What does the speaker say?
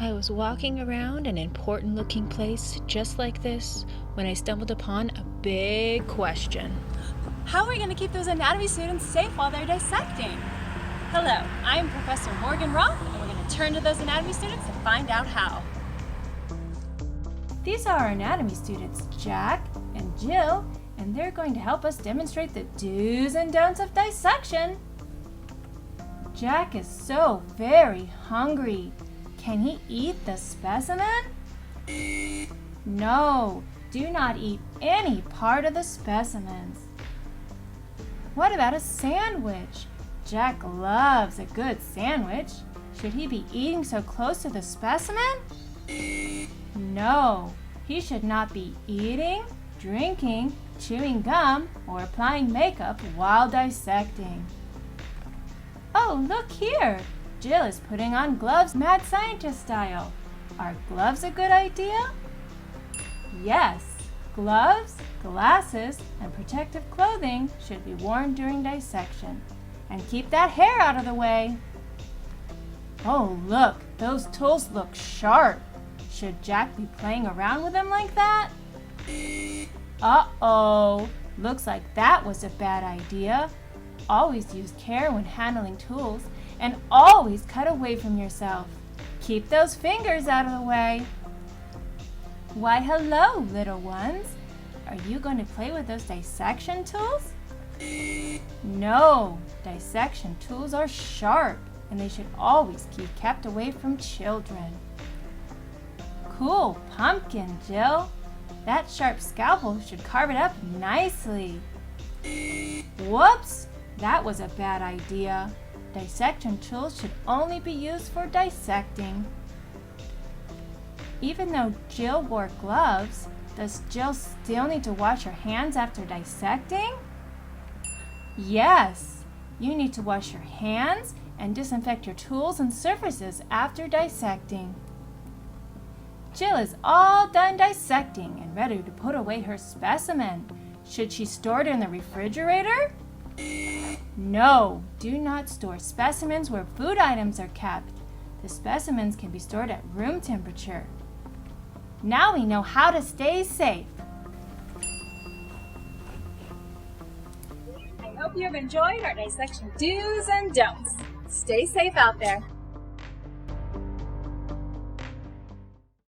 I was walking around an important looking place just like this when I stumbled upon a big question. How are we going to keep those anatomy students safe while they're dissecting? Hello, I'm Professor Morgan Roth, and we're going to turn to those anatomy students and find out how. These are our anatomy students, Jack and Jill, and they're going to help us demonstrate the do's and don'ts of dissection. Jack is so very hungry. Can he eat the specimen? No, do not eat any part of the specimens. What about a sandwich? Jack loves a good sandwich. Should he be eating so close to the specimen? No, he should not be eating, drinking, chewing gum, or applying makeup while dissecting. Oh, look here! Jill is putting on gloves mad scientist style. Are gloves a good idea? Yes, gloves, glasses, and protective clothing should be worn during dissection. And keep that hair out of the way. Oh, look, those tools look sharp. Should Jack be playing around with them like that? Uh-oh, looks like that was a bad idea. Always use care when handling tools, and always cut away from yourself. Keep those fingers out of the way. Why, hello, little ones. Are you going to play with those dissection tools? No, dissection tools are sharp, and they should always be kept away from children. Cool pumpkin, Jill. That sharp scalpel should carve it up nicely. Whoops, that was a bad idea. Dissection tools should only be used for dissecting. Even though Jill wore gloves, does Jill still need to wash her hands after dissecting? Yes, you need to wash your hands and disinfect your tools and surfaces after dissecting. Jill is all done dissecting and ready to put away her specimen. Should she store it in the refrigerator? No, do not store specimens where food items are kept. The specimens can be stored at room temperature. Now we know how to stay safe. I hope you have enjoyed our dissection do's and don'ts. Stay safe out there.